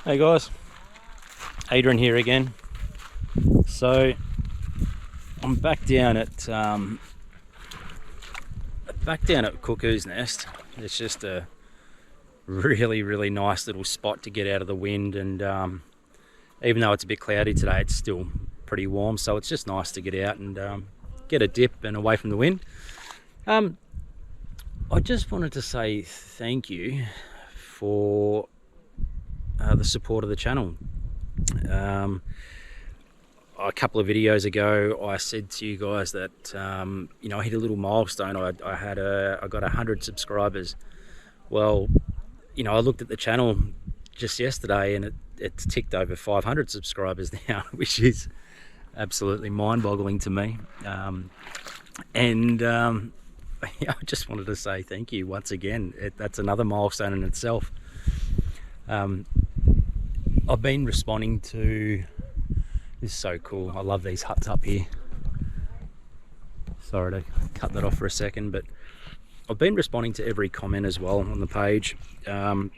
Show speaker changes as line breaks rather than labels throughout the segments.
Hey guys, Adrian here again. So I'm back down at Cookoo's nest. It's just a really nice little spot to get out of the wind, and even though it's a bit cloudy today, it's still pretty warm, so it's just nice to get out and get a dip and away from the wind. I just wanted to say thank you for the support of the channel. A couple of videos ago I said to you guys that you know, I hit a little milestone. I got 100 subscribers. Well, you know, I looked at the channel just yesterday and it's ticked over 500 subscribers now, which is absolutely mind-boggling to me. I just wanted to say thank you once again. That's another milestone in itself. I've been responding to, this is so cool, I love these huts up here. Sorry to cut that off for a second, but I've been responding to every comment as well on the page, and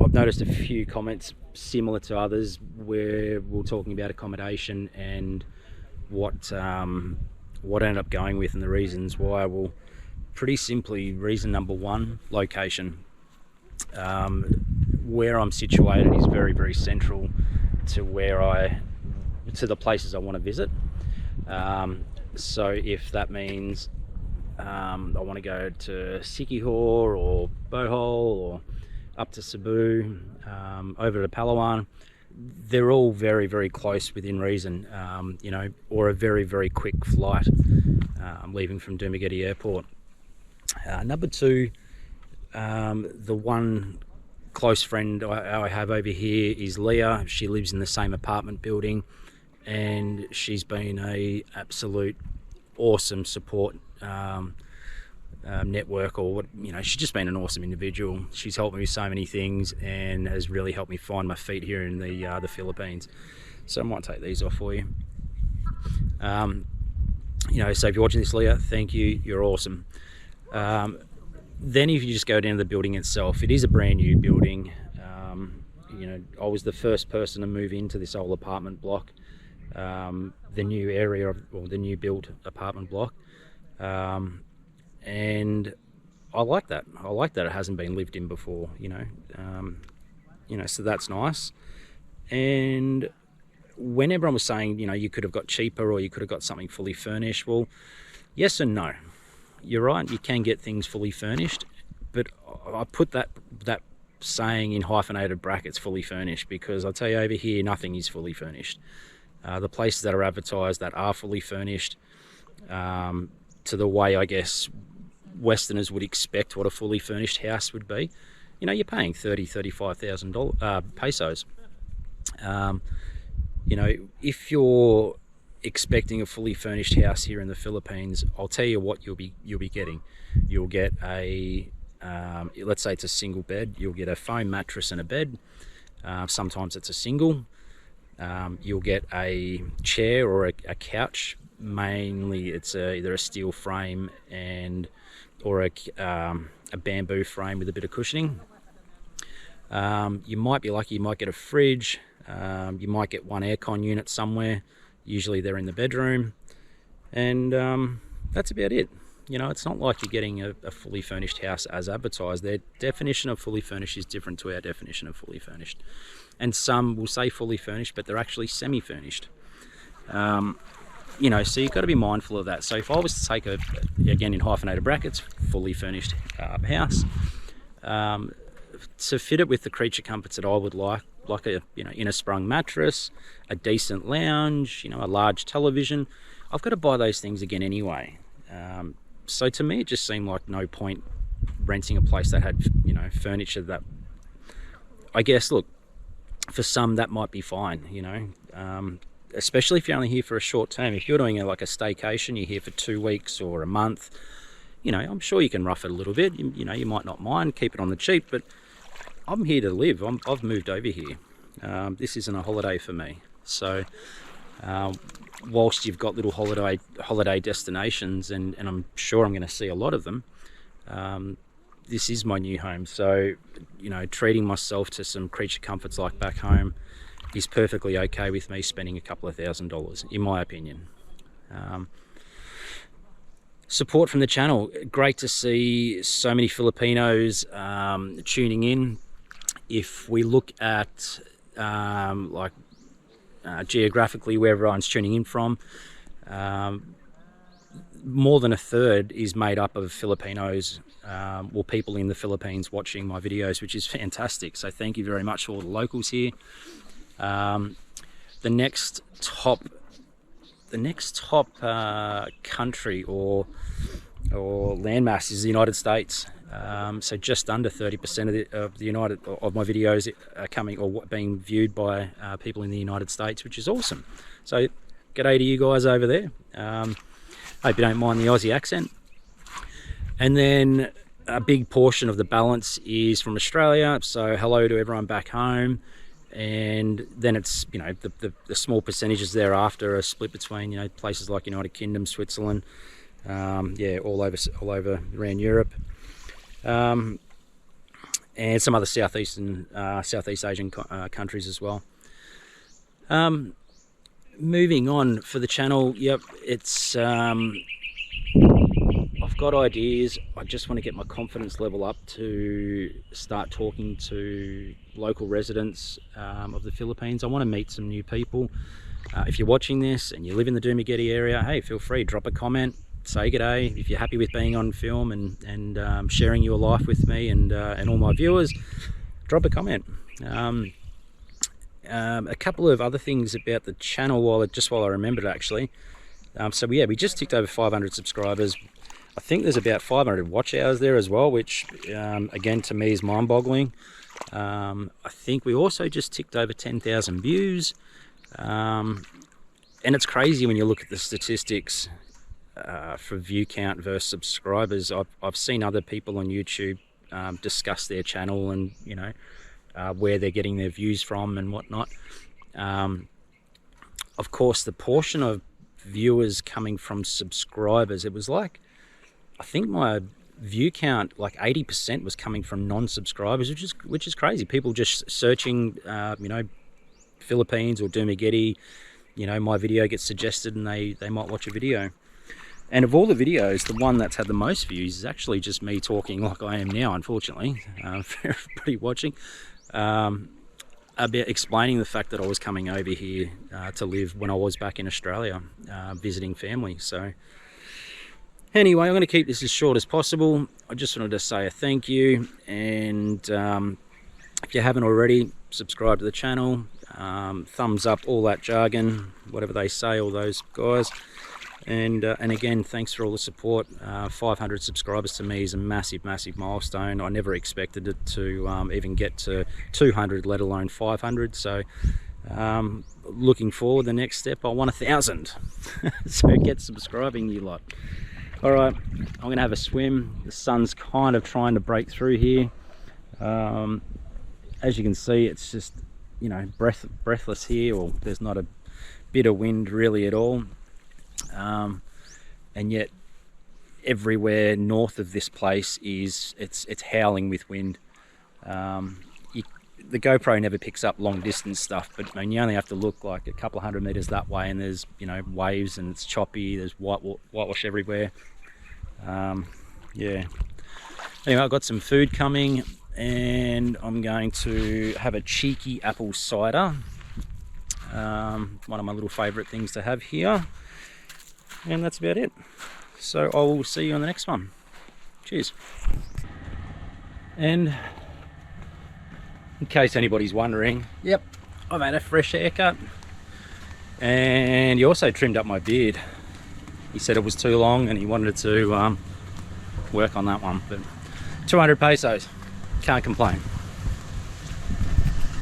I've noticed a few comments similar to others where we're talking about accommodation and what I ended up going with and the reasons why. Well, pretty simply, reason number one, location. Where I'm situated is very central to the places I want to visit. So if that means I want to go to Sikihor or Bohol or up to Cebu, over to Palawan, they're all very close within reason, you know, or a very quick flight leaving from Dumaguete Airport. Number two, the one close friend I have over here is Leah. She lives in the same apartment building, and she's been a absolute awesome support network, or what, you know, she's just been an awesome individual. She's helped me with so many things and has really helped me find my feet here in the Philippines. So I might take these off for you. You know, so if you're watching this, Leah, thank you, you're awesome. Then if you just go down to the building itself, it is a brand new building. You know, I was the first person to move into this old apartment block, the new area or the new built apartment block, and I like that. I like that it hasn't been lived in before. You know, so that's nice. And when everyone was saying, you know, you could have got cheaper or you could have got something fully furnished, well, yes and no. You're right, you can get things fully furnished, but I put that saying in hyphenated brackets, fully furnished, because I'll tell you, over here nothing is fully furnished. The places that are advertised that are fully furnished, to the way I guess Westerners would expect what a fully furnished house would be, you know, you're paying $35,000 pesos. You know, if you're expecting a fully furnished house here in the Philippines, I'll tell you what you'll be getting. You'll get a let's say it's a single bed. You'll get a foam mattress and a bed. Sometimes it's a single. You'll get a chair or a couch. Mainly it's either a steel frame or a bamboo frame with a bit of cushioning. You might be lucky, you might get a fridge. You might get one aircon unit somewhere. Usually they're in the bedroom, and that's about it. You know, it's not like you're getting a fully furnished house as advertised. Their definition of fully furnished is different to our definition of fully furnished, and some will say fully furnished, but they're actually semi-furnished. You know, so you've got to be mindful of that. So if I was to take again in hyphenated brackets, fully furnished house, to fit it with the creature comforts that I would like a, you know, inner sprung mattress, a decent lounge, you know, a large television, I've got to buy those things again anyway. So to me, it just seemed like no point renting a place that had, you know, furniture that, I guess, look, for some that might be fine, you know, especially if you're only here for a short term. If you're doing like a staycation, you're here for 2 weeks or a month, you know, I'm sure you can rough it a little bit. You know, you might not mind, keep it on the cheap, but I'm here to live. I've moved over here. This isn't a holiday for me. So whilst you've got little holiday destinations, and I'm sure I'm going to see a lot of them, this is my new home. So, you know, treating myself to some creature comforts like back home is perfectly okay with me spending a couple of $1,000s, in my opinion. Support from the channel. Great to see so many Filipinos tuning in. If we look at geographically where everyone's tuning in from, more than a third is made up of Filipinos, or people in the Philippines watching my videos, which is fantastic. So thank you very much to all the locals here. The next top country or landmass is the United States. So just under 30% of my videos are coming or being viewed by people in the United States, which is awesome. So g'day to you guys over there. Hope you don't mind the Aussie accent. And then a big portion of the balance is from Australia. So hello to everyone back home. And then it's, you know, the small percentages thereafter are split between, you know, places like United Kingdom, Switzerland, yeah, all over around Europe, and some other Southeast Asian countries as well. Moving on for the channel, yep, it's I've got ideas. I just want to get my confidence level up to start talking to local residents of the Philippines. I want to meet some new people. If you're watching this and you live in the Dumaguete area, hey, feel free, drop a comment, say g'day. If you're happy with being on film and sharing your life with me and all my viewers, drop a comment. A couple of other things about the channel while I remembered, actually. So yeah, we just ticked over 500 subscribers. I think there's about 500 watch hours there as well, which again to me is mind-boggling. I think we also just ticked over 10,000 views, and it's crazy when you look at the statistics for view count versus subscribers. I've seen other people on YouTube discuss their channel and, you know, where they're getting their views from and whatnot. Of course, the portion of viewers coming from subscribers, it was like, I think my view count, like 80% was coming from non-subscribers, which is crazy. People just searching, you know, Philippines or Dumaguete, you know, my video gets suggested and they might watch a video. And of all the videos, the one that's had the most views is actually just me talking like I am now, unfortunately, for everybody watching, about explaining the fact that I was coming over here to live when I was back in Australia, visiting family. So anyway, I'm going to keep this as short as possible. I just wanted to say a thank you, and if you haven't already, subscribe to the channel, thumbs up, all that jargon, whatever they say, all those guys. And again, thanks for all the support. 500 subscribers to me is a massive milestone. I never expected it to even get to 200, let alone 500. So looking forward, the next step, I want 1,000. So get subscribing, you lot. All right, I'm gonna have a swim. The sun's kind of trying to break through here. As you can see, it's just, you know, breathless here, or there's not a bit of wind really at all. And yet everywhere north of this place it's howling with wind. The GoPro never picks up long distance stuff, but I mean, you only have to look like a couple of 100 meters that way and there's, you know, waves and it's choppy, there's whitewash everywhere. Yeah, anyway, I've got some food coming and I'm going to have a cheeky apple cider, one of my little favorite things to have here. And that's about it. So I will see you on the next one. Cheers. And in case anybody's wondering, yep, I've had a fresh haircut. And he also trimmed up my beard. He said it was too long and he wanted to work on that one. But 200 pesos. Can't complain.